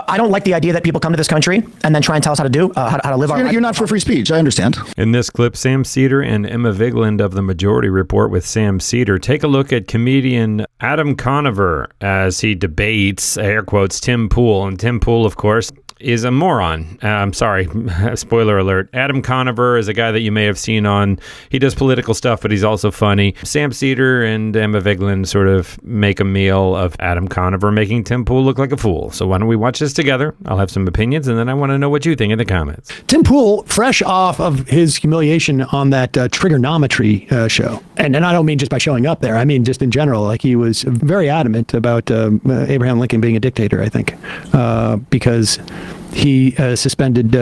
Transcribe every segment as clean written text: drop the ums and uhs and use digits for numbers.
I don't like the idea that people come to this country and then try and tell us how to do, how to live our life. You're not for free speech. I understand. In this clip, Sam Cedar and Emma Vigeland of the Majority Report with Sam Cedar take a look at comedian Adam Conover as he debates, air quotes, Tim Pool. And Tim Pool, of course, is a moron. I'm sorry, spoiler alert. Adam Conover is a guy that you may have seen on, he does political stuff, but he's also funny. Sam Cedar and Emma Vigeland sort of make a meal of Adam Conover making Tim Pool look like a fool. So why don't we watch this together? I'll have some opinions, and then I want to know what you think in the comments. Tim Pool, fresh off of his humiliation on that trigonometry show, and I don't mean just by showing up there, I mean just in general, like he was very adamant about Abraham Lincoln being a dictator, I think, because he suspended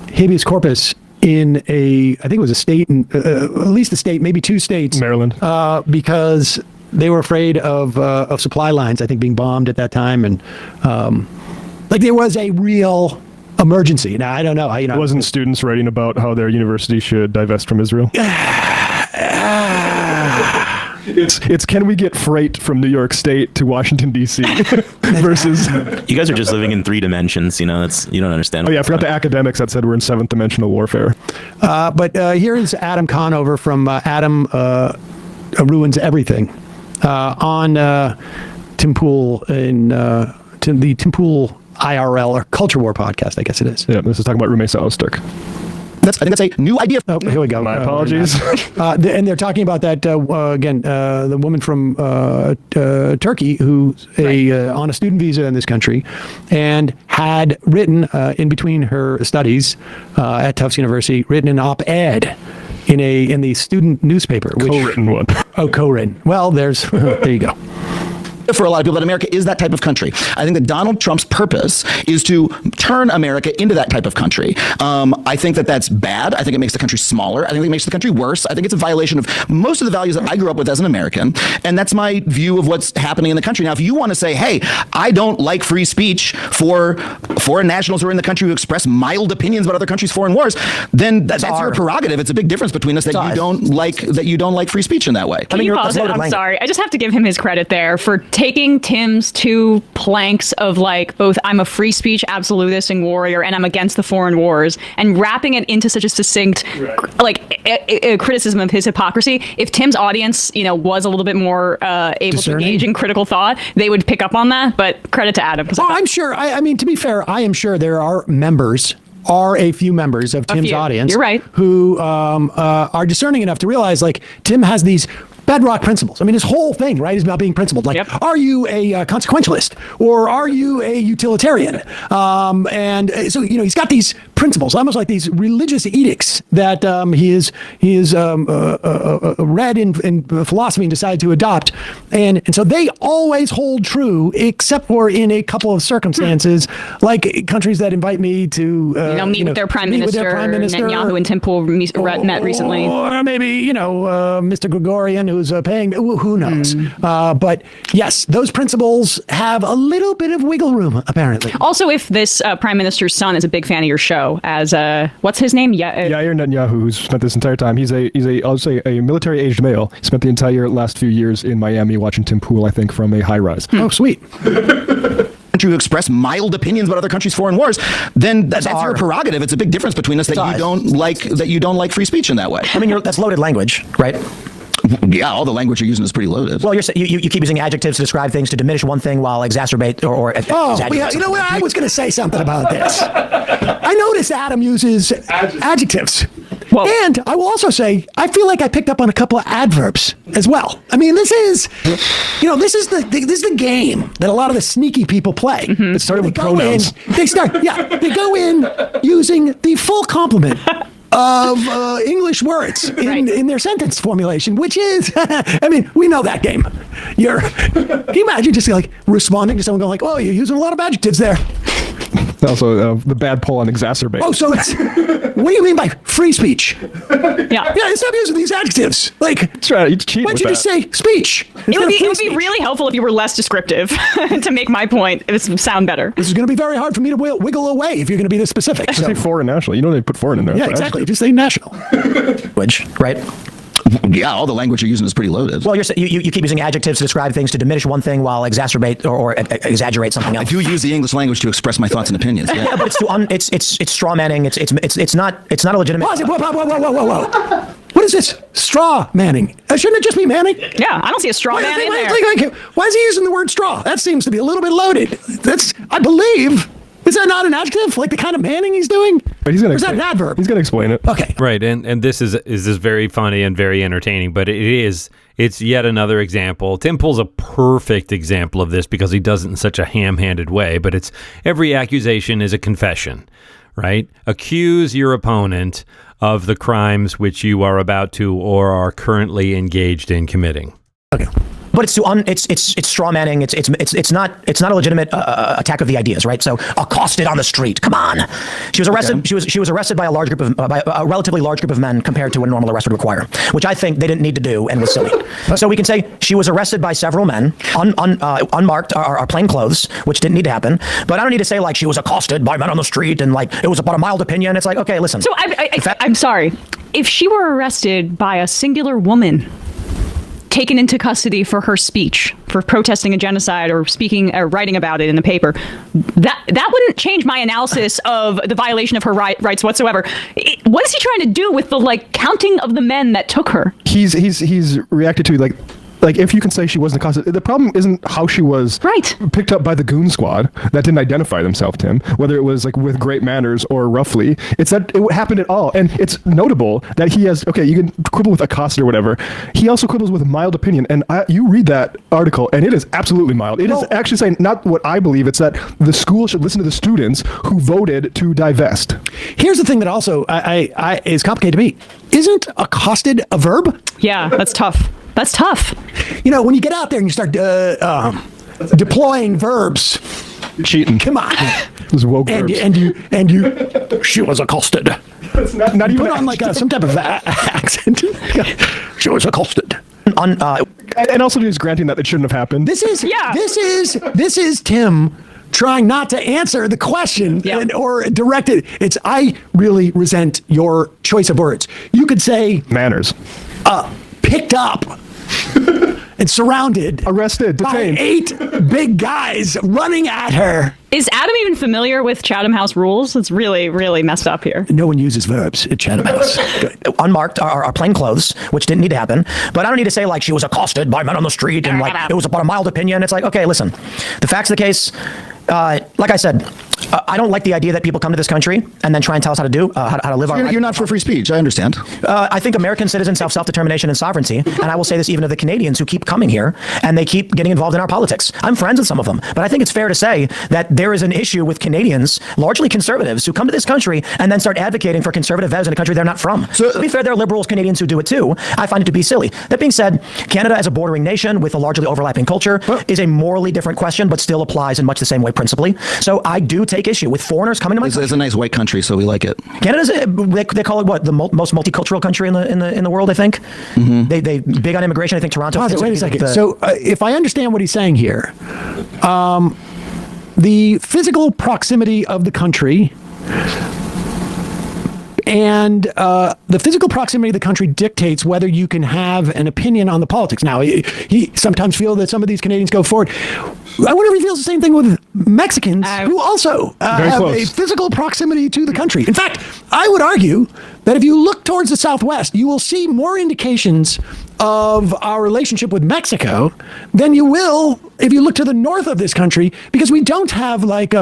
habeas corpus in I think it was a state, at least a state, maybe two states, Maryland, because they were afraid of supply lines, I think, being bombed at that time, and like there was a real emergency. Now I don't know. It wasn't students writing about how their university should divest from Israel. It's can we get freight from New York State to Washington, D.C. versus... You guys are just living in 3 dimensions, you know, you don't understand. Oh yeah, I forgot the academics that said we're in 7th dimensional warfare. But here is Adam Conover from Adam Ruins Everything on Tim Pool in the Tim Pool IRL or Culture War podcast, I guess it is. Yeah, this is talking about Rumey Salastic. I think that's a new idea. Oh, here we go. My apologies. And they're talking about that, again, the woman from Turkey who's on a student visa in this country and had written, in between her studies at Tufts University, written an op-ed in the student newspaper. Co-written one. Oh, co-written. Well, there you go. For a lot of people, that America is that type of country. I think that Donald Trump's purpose is to turn America into that type of country. I think that that's bad. I think it makes the country smaller. I think it makes the country worse. I think it's a violation of most of the values that I grew up with as an American. And that's my view of what's happening in the country. Now, if you want to say, hey, I don't like free speech for foreign nationals who are in the country who express mild opinions about other countries' foreign wars, then that's your prerogative. It's a big difference between us that you don't like free speech in that way. Can you pause it? I'm sorry. I just have to give him his credit there for taking Tim's 2 planks of like both I'm a free speech absolutist and warrior and I'm against the foreign wars and wrapping it into such a succinct a criticism of his hypocrisy. If Tim's audience, was a little bit more able to engage in critical thought, they would pick up on that. But credit to Adam. I'm sure. I mean, to be fair, I am sure there are a few members of Tim's audience. You're right. Who are discerning enough to realize, like, Tim has these bedrock principles. I mean, his whole thing, right, is about being principled. Like, are you a consequentialist or are you a utilitarian? And so, he's got these principles, almost like these religious edicts that he is read in philosophy and decided to adopt. And so they always hold true, except for in a couple of circumstances, like countries that invite me to meet with their prime minister. Netanyahu and Tim Pool met recently. Or maybe, Mr. Gregorian, who's paying, who knows? But yes, those principles have a little bit of wiggle room, apparently. Also, if this prime minister's son is a big fan of your show, as what's his name? Yair Netanyahu, who's spent this entire time. He's a I'll say a military-aged male. He spent the entire last few years in Miami watching Tim Pool, I think, from a high-rise. Oh, sweet. To express mild opinions about other countries' foreign wars, then that's your prerogative. It's a big difference between us that you don't like free speech in that way. I mean, that's loaded language, right? Yeah, all the language you're using is pretty loaded. Well, you keep using adjectives to describe things to diminish one thing while exacerbate or exaggerate. You know what? I was going to say something about this. I noticed Adam uses adjectives. Whoa. And I will also say, I feel like I picked up on a couple of adverbs as well. I mean, this is the game that a lot of the sneaky people play. It started with pronouns. They go in using the full complement of English words in their sentence formulation, which is, I mean, we know that game. Can you imagine just like responding to someone going like, oh, you're using a lot of adjectives there. Also, the bad pull on exacerbate. Oh, so it's, what do you mean by free speech? Yeah, stop using these adjectives. Like, that's right, you cheat. Why don't you just say speech? It would be really helpful if you were less descriptive to make my point. It would sound better. This is going to be very hard for me to wiggle away if you're going to be this specific. Just say foreign national. They put foreign in there. Yeah, exactly. Just say national. Which, right? Yeah, all the language you're using is pretty loaded. Well, you keep using adjectives to describe things to diminish one thing while exacerbate or exaggerate something I else. do use the English language to express my thoughts and opinions. Yeah, Yeah, but it's straw manning. It's not a legitimate. Pause it. Whoa. What is this? Straw manning. Shouldn't it just be manning? Yeah, I don't see a straw man in there. Why is he using the word straw? That seems to be a little bit loaded. I believe. Is that not an adjective? Like the kind of manning he's doing? But he's going to. Or is that an adverb? He's going to explain it. Okay. Right, and this is very funny and very entertaining, but it's yet another example. Tim Pool's a perfect example of this because he does it in such a ham-handed way, but it's every accusation is a confession, right? Accuse your opponent of the crimes which you are about to or are currently engaged in committing. Okay. But it's straw manning. It's not a legitimate attack of the ideas, right? So accosted on the street. Come on. She was arrested. Okay. She was arrested by a relatively large group of men compared to what a normal arrest would require, which I think they didn't need to do and was silly. So we can say she was arrested by several men, unmarked, or plain clothes, which didn't need to happen. But I don't need to say like she was accosted by men on the street and like it was about a mild opinion. It's like, okay, listen. So I'm sorry. If she were arrested by a singular woman, taken into custody for her speech, for protesting a genocide or speaking or writing about it in the paper, that wouldn't change my analysis of the violation of her rights whatsoever. What is he trying to do with the counting of the men that took her? He's reacted to like if you can say she wasn't accosted, the problem isn't how she was picked up by the goon squad that didn't identify themselves, Tim, whether it was like with great manners or roughly. It's that it happened at all. And it's notable that he has, okay, you can quibble with accosted or whatever. He also quibbles with mild opinion. And you read that article and it is absolutely mild. It is actually saying not what I believe. It's that the school should listen to the students who voted to divest. Here's the thing that also is complicated to me. Isn't accosted a verb? Yeah, that's tough. That's tough. You know, when you get out there and you start deploying verbs, cheating. Come on, those woke verbs. And you. She was accosted. It's not even put on like some type of accent. She was accosted. And also just granting that it shouldn't have happened. This is Tim trying not to answer the question or direct it. It's I really resent your choice of words. You could say manners. Picked up and surrounded, arrested, detained by 8 big guys running at her. Is Adam even familiar with Chatham House rules? It's really, really messed up here. No one uses verbs at Chatham House. Unmarked or plain clothes, which didn't need to happen. But I don't need to say like she was accosted by men on the street and like it was about a mild opinion. It's like, okay, listen, the facts of the case, like I said, I don't like the idea that people come to this country and then try and tell us how to do, how to live our life. You're not for free speech. I understand. I think American citizens have self-determination and sovereignty. And I will say this even to the Canadians who keep coming here and they keep getting involved in our politics. I'm friends with some of them. But I think it's fair to say that there is an issue with Canadians, largely conservatives, who come to this country and then start advocating for conservative values in a country they're not from. So to be fair, there are liberals Canadians who do it too. I find it to be silly. That being said, Canada as a bordering nation with a largely overlapping culture is a morally different question, but still applies in much the same way principally. So I do take issue with foreigners coming to my country. It's a nice white country, so we like it. Canada's they call it what, the most multicultural country in the world, I think. Mm-hmm. They big on immigration. I think Toronto. Wait a second. So if I understand what he's saying here, the physical proximity of the country and the physical proximity of the country dictates whether you can have an opinion on the politics. Now, he sometimes feels that some of these Canadians go forward. I wonder if he feels the same thing with Mexicans who also have a physical proximity to the country. In fact, I would argue that if you look towards the Southwest, you will see more indications of our relationship with Mexico than you will if you look to the north of this country, because we don't have like,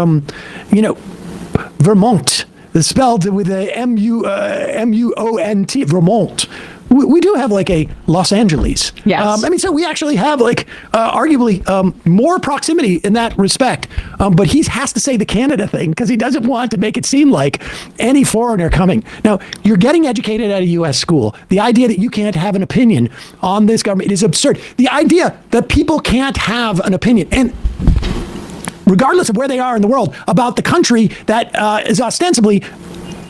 Vermont. It's spelled with a M-U-O-N-T, Vermont. We do have like a Los Angeles. Yes. So we actually have like arguably more proximity in that respect. But he has to say the Canada thing because he doesn't want to make it seem like any foreigner coming. Now, you're getting educated at a U.S. school. The idea that you can't have an opinion on this government is absurd. The idea that people can't have an opinion, and regardless of where they are in the world, about the country that is ostensibly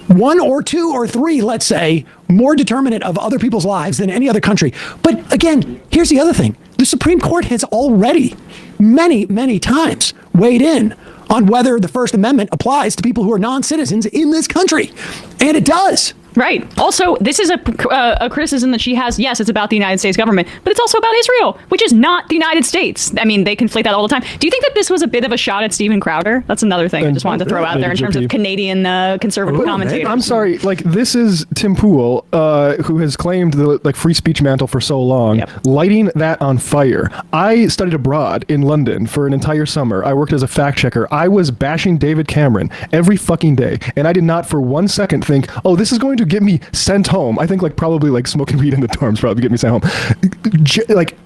1 or 2 or 3, let's say, more determinant of other people's lives than any other country. But again, here's the other thing. The Supreme Court has already many, many times weighed in on whether the First Amendment applies to people who are non-citizens in this country. And it does. Right. Also, this is a criticism that she has. Yes, it's about the United States government, but it's also about Israel, which is not the United States. I mean, they conflate that all the time. Do you think that this was a bit of a shot at Steven Crowder? That's another thing I just wanted to throw out there in terms of Canadian conservative commentators. I'm sorry, like this is Tim Pool, who has claimed the free speech mantle for so long, lighting that on fire. I studied abroad in London for an entire summer. I worked as a fact checker. I was bashing David Cameron every fucking day, and I did not for 1 second think, oh, this is going to get me sent home. I think probably smoking weed in the dorms probably get me sent home.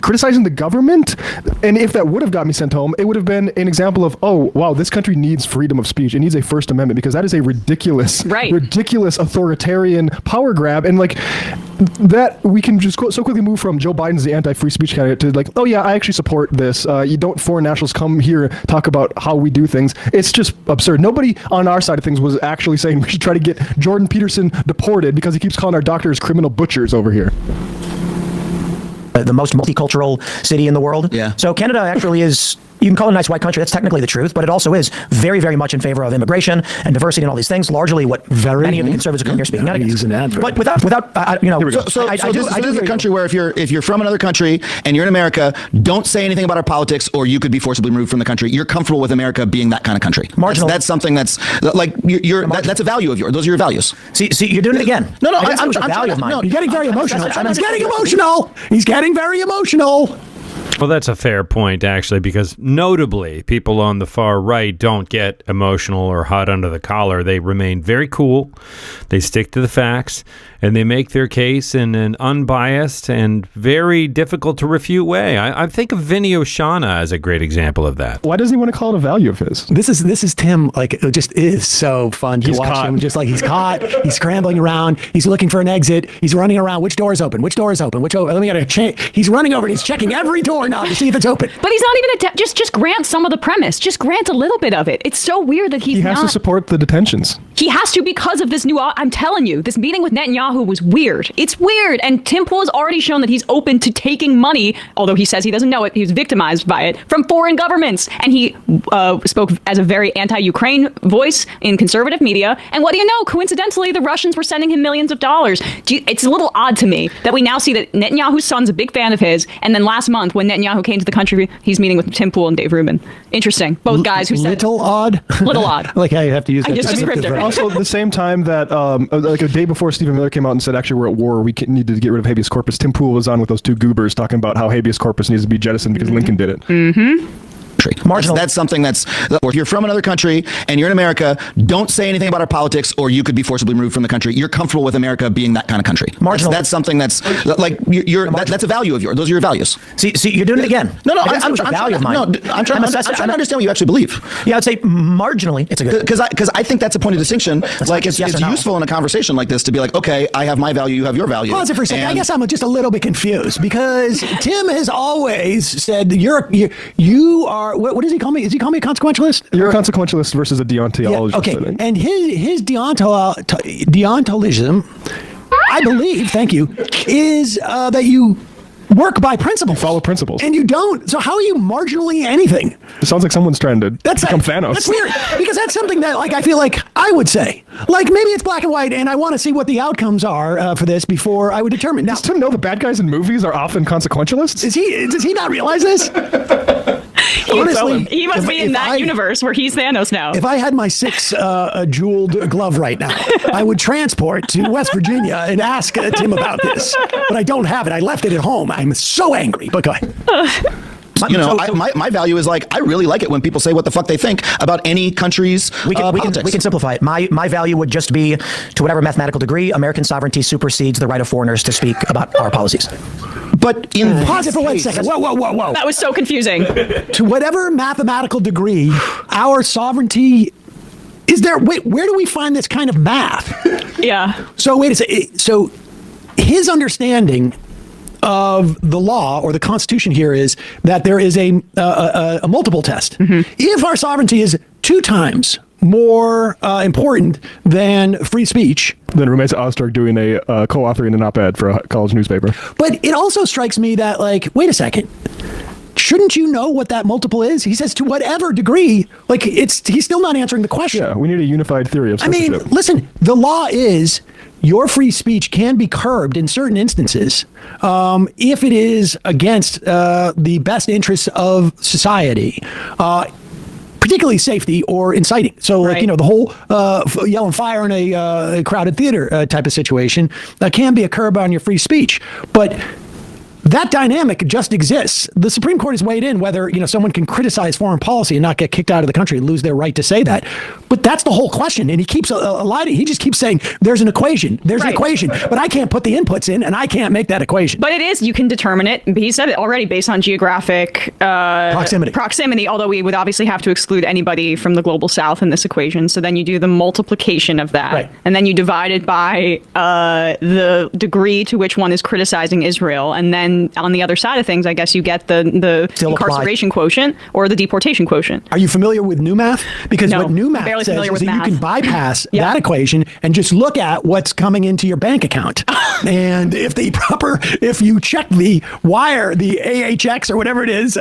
Criticizing the government, and if that would have got me sent home, it would have been an example of, oh wow, this country needs freedom of speech. It needs a First Amendment, because that is a ridiculous authoritarian power grab, and that we can just so quickly move from Joe Biden's the anti-free speech candidate to oh yeah, I actually support this. You don't foreign nationals come here talk about how we do things. It's just absurd. Nobody on our side of things was actually saying we should try to get Jordan Peterson deported because he keeps calling our doctors criminal butchers over here. The most multicultural city in the world. Yeah. So Canada actually is, you can call it a nice white country. That's technically the truth, but it also is very, very much in favor of immigration and diversity and all these things. Largely what many of the conservatives are coming here speaking out against. But without So this is a country where if you're from another country and you're in America, don't say anything about our politics, or you could be forcibly removed from the country. You're comfortable with America being that kind of country. Marginal. That's something that's that's a value of yours. Those are your values. See, you're doing it again. No, I'm value of mine. You're getting very emotional. He's getting emotional. He's getting very emotional. Well, that's a fair point, actually, because notably, people on the far right don't get emotional or hot under the collar. They remain very cool. They stick to the facts, and they make their case in an unbiased and very difficult to refute way. I think of Vinny Oshana as a great example of that. Why doesn't he want to call it a value of his? This is Tim. It just is so fun to watch him. Just he's caught. He's scrambling around. He's looking for an exit. He's running around. Which door is open? Which door is open? Let me get a change. He's running over and he's checking every door now to see if it's open. But he's not even just grant some of the premise. Just grant a little bit of it. It's so weird that he has to support the detentions. He has to, because of this new. I'm telling you, this meeting with Netanyahu was weird. It's weird, and Tim Pool has already shown that he's open to taking money, although he says he doesn't know it. He was victimized by it from foreign governments, and he spoke as a very anti-Ukraine voice in conservative media. And what do you know? Coincidentally, the Russians were sending him millions of dollars. It's a little odd to me that we now see that Netanyahu's son's a big fan of his, and then last month when Netanyahu came to the country, he's meeting with Tim Pool and Dave Rubin. Interesting. Both guys who said little odd. Little odd. I have to use that. Just descriptor. Also, the same time that a day before Stephen Miller came out and said, actually, we're at war, we need to get rid of habeas corpus, Tim Pool was on with those two goobers talking about how habeas corpus needs to be jettisoned because Lincoln did it. Mm-hmm. Marginal. That's something that's, or if you're from another country and you're in America, don't say anything about our politics, or you could be forcibly removed from the country. You're comfortable with America being that kind of country. Marginal. That's something that's that's a value of yours. Those are your values. See, you're doing it again. I'm trying to understand what you actually believe. Yeah, I'd say marginally it's a good. Because I think that's a point of distinction. It's useful in a conversation like this to be like, okay, I have my value, you have your value. Pause it for a second. I guess I'm just a little bit confused because Tim has always said you are. What does he call me? Is he call me a consequentialist? You're a consequentialist versus a deontologist. Yeah, okay, and his deontologism, I believe, thank you, is that you work by principles. Follow principles. And you don't. So how are you marginally anything? It sounds like someone's trying to become Thanos. That's weird. Because that's something that I feel like I would say. Maybe it's black and white, and I want to see what the outcomes are for this before I would determine. Now, does Tim know the bad guys in movies are often consequentialists? Does he not realize this? Honestly, he must be in that universe where he's Thanos now. If I had my 6 jeweled glove right now, I would transport to West Virginia and ask Tim about this. But I don't have it. I left it at home. I'm so angry. But go ahead. My value is I really like it when people say what the fuck they think about any country's politics. We can simplify it. My value would just be, to whatever mathematical degree, American sovereignty supersedes the right of foreigners to speak about our policies. But pause it for 1 second. Whoa. That was so confusing. To whatever mathematical degree, our sovereignty is there. Wait, where do we find this kind of math? Yeah. So wait a second. So his understanding of the law or the Constitution here is that there is a multiple test. Mm-hmm. If our sovereignty is 2 times more important than free speech, then Rumesa Ozturk doing a co-authoring an op-ed for a college newspaper. But it also strikes me that wait a second. shouldn't you know what that multiple is? He says to whatever degree. Like he's still not answering the question. Yeah, we need a unified theory of censorship. Listen, the law is your free speech can be curbed in certain instances if it is against the best interests of society. Particularly safety or inciting. So, like, the whole yelling fire in a crowded theater type of situation can be a curb on your free speech. But that dynamic just exists. The Supreme Court has weighed in whether, someone can criticize foreign policy and not get kicked out of the country and lose their right to say that. But that's the whole question. And he keeps eliding. He just keeps saying, there's an equation. There's an equation. But I can't put the inputs in, and I can't make that equation. But it is, you can determine it. He said it already based on geographic proximity, although we would obviously have to exclude anybody from the global south in this equation. So then you do the multiplication of that. Right. And then you divide it by the degree to which one is criticizing Israel. And then on the other side of things, I guess you get the incarceration quotient or the deportation quotient. Are you familiar with new math? Because what new math says is that you can bypass that equation and just look at what's coming into your bank account. And if you check the wire, the AHX or whatever it is,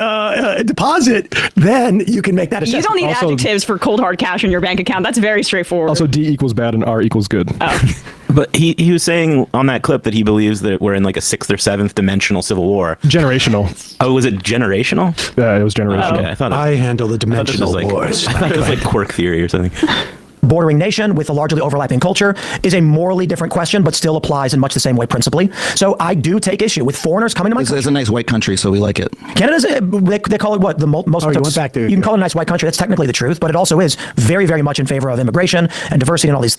deposit, then you can make that assessment. You don't need adjectives for cold hard cash in your bank account. That's very straightforward. Also, D equals bad and R equals good. Oh. But he was saying on that clip that he believes that we're in like a 6th or 7th dimensional civil war. Generational. Oh, was it generational? Yeah, it was generational. Okay, I handle the dimensional wars. I thought it was like quirk theory or something. Bordering nation with a largely overlapping culture is a morally different question, but still applies in much the same way principally. So I do take issue with foreigners coming to my country. It's a nice white country, so we like it. Canada's, they call it what? The most. You went back to, you can call it a nice white country. That's technically the truth, but it also is very, very much in favor of immigration and diversity and all these.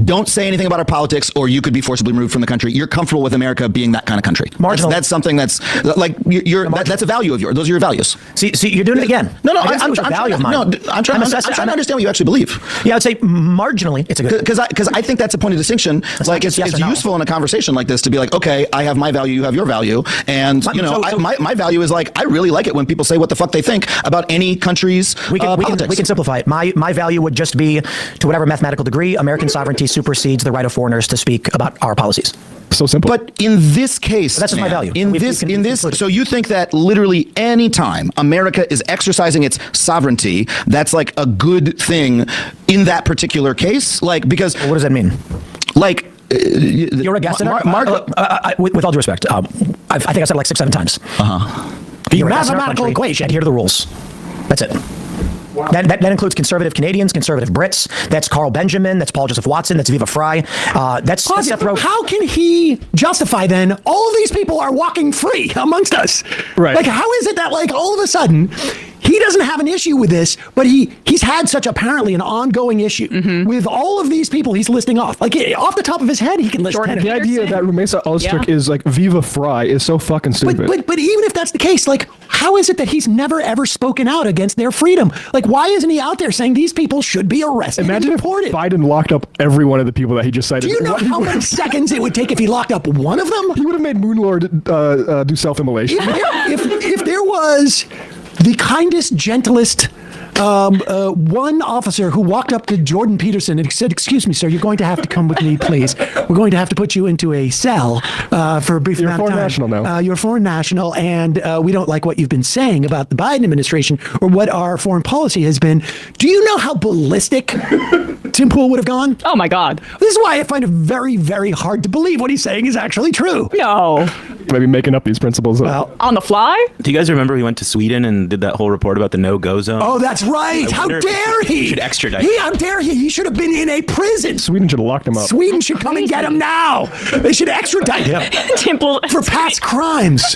Don't say anything about our politics, or you could be forcibly removed from the country. You're comfortable with America being that kind of country. Marginal. That's something that's like that's a value of yours. Those are your values. See, you're doing it again. No, I'm trying to understand what you actually believe. Yeah, I'd say marginally, it's a good. Because I think that's a point of distinction. It's useful in a conversation like this to be like, okay, I have my value, you have your value, and my value is like I really like it when people say what the fuck they think about any country's politics. We can simplify it. My value would just be, to whatever mathematical degree, American sovereignty supersedes the right of foreigners to speak about our policies. So simple. But in this case, that's just my value. So you think that literally any time America is exercising its sovereignty, that's like a good thing in that particular case? Like, because what does that mean? Like, you're a guest. With all due respect, I think I said it like 6-7 times. You're mathematical equation. Adhere to the rules. That's it. Wow. That includes conservative Canadians, conservative Brits. That's Carl Benjamin. That's Paul Joseph Watson. That's Viva Fry. That's Seth Rowe. How can he justify then all of these people are walking free amongst us? Right. Like, how is it that like all of a sudden he doesn't have an issue with this, but he's had such apparently an ongoing issue with all of these people he's listing off. Like off the top of his head, he can list 10. The idea that Rumesa Ulstrich is like Viva Fry is so fucking stupid. But even if that's the case, like, how is it that he's never ever spoken out against their freedom? Like, why isn't he out there saying these people should be arrested and deported? If Biden locked up every one of the people that he just cited. Do you know how many seconds it would take if he locked up one of them? He would have made Moonlord do self-immolation. If there was the kindest, gentlest one officer who walked up to Jordan Peterson and said, "Excuse me, sir, you're going to have to come with me, please. We're going to have to put you into a cell for a brief amount of time. You're a foreign national now. You're a foreign national, and we don't like what you've been saying about the Biden administration or what our foreign policy has been." Do you know how ballistic Tim Pool would have gone? Oh, my God. This is why I find it very, very hard to believe what he's saying is actually true. No. Maybe making up these principles. Well, on the fly? Do you guys remember we went to Sweden and did that whole report about the no-go zone? Oh, that's right. How dare he? He should extradite. How dare he? He should have been in a prison. Sweden should have locked him up. Sweden should come and get him now. They should extradite him for past crimes.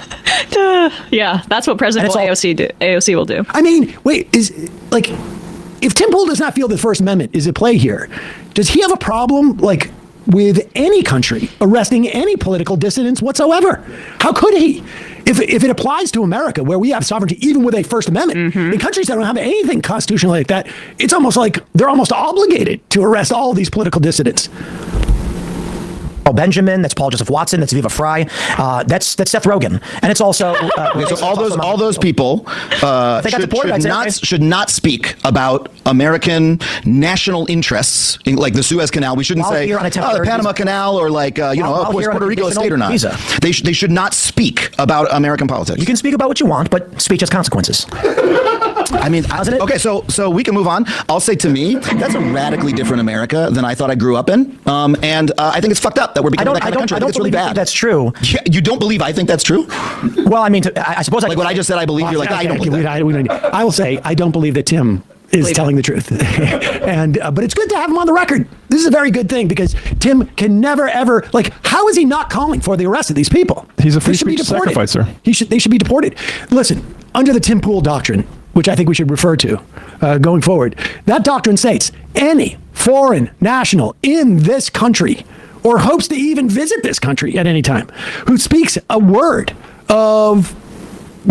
Yeah, that's what President AOC will do. I mean, wait, if Tim Pool does not feel the First Amendment is at play here, does he have a problem, like, with any country arresting any political dissidents whatsoever? How could he? If it applies to America, where we have sovereignty, even with a First Amendment, in countries that don't have anything constitutional like that, it's almost like they're almost obligated to arrest all of these political dissidents. Benjamin, that's Paul Joseph Watson, that's Viva Fry, that's Seth Rogen, and it's also Okay, so all those people should not speak about American national interests, like the Suez Canal. We shouldn't While say here on a the temporary Panama visa. Canal or like was While here on a Puerto Rico a state or not. visa. They should not speak about American politics. You can speak about what you want, but speech has consequences. I mean, Doesn't it? okay, so we can move on. I'll say, to me, that's a radically different America than I thought I grew up in, and I think it's fucked up that we're becoming that kind of country. I think it's really bad. That's true. Yeah, you don't believe I think that's true? Well, I mean, I suppose Like what I just said, I believe. You're like, I don't believe that. I will say, I don't believe that Tim is telling the truth. And but it's good to have him on the record. This is a very good thing because Tim can never ever, like, how is he not calling for the arrest of these people? He's a free They should be speech deported. sacrificer. They should be deported. Listen, under the Tim Pool doctrine, which I think we should refer to going forward, that doctrine states any foreign national in this country or hopes to even visit this country at any time who speaks a word of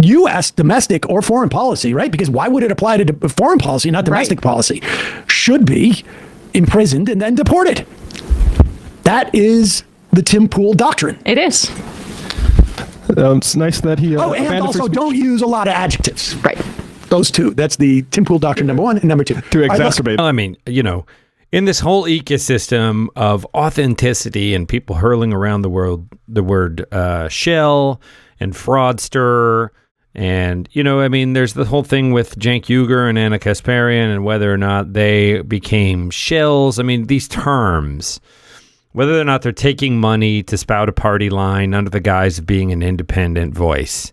U.S. domestic or foreign policy, right? Because why would it apply to foreign policy, not domestic policy? Should be imprisoned and then deported. That is the Tim Pool doctrine. It is. It's nice that he. And abandoned also free speech don't use a lot of adjectives. Right. Those two. That's the Tim Pool doctrine, number one, and number two. to exacerbate. I mean, in this whole ecosystem of authenticity and people hurling around the world the word shell and fraudster, and there's the whole thing with Cenk Uygur and Anna Kasparian and whether or not they became shells. I mean, these terms, whether or not they're taking money to spout a party line under the guise of being an independent voice.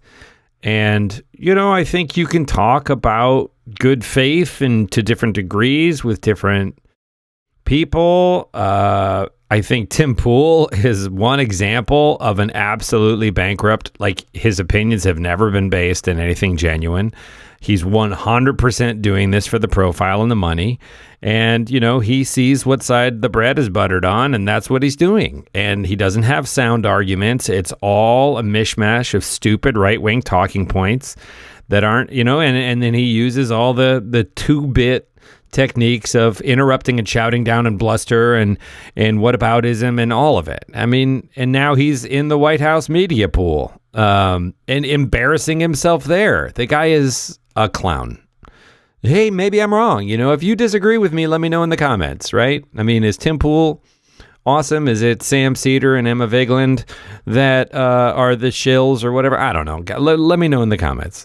And, I think you can talk about good faith and to different degrees with different people. I think Tim Pool is one example of an absolutely bankrupt, like his opinions have never been based in anything genuine. He's 100% doing this for the profile and the money. And, he sees what side the bread is buttered on, and that's what he's doing. And he doesn't have sound arguments. It's all a mishmash of stupid right-wing talking points that aren't, and then he uses all the two-bit techniques of interrupting and shouting down and bluster and whataboutism and all of it. I mean, and now he's in the White House media pool and embarrassing himself there. The guy is a clown. Hey, maybe I'm wrong. If you disagree with me, let me know in the comments, right? I mean, is Tim Pool awesome? Is it Sam Cedar and Emma Vigeland that are the shills or whatever? I don't know. Let me know in the comments.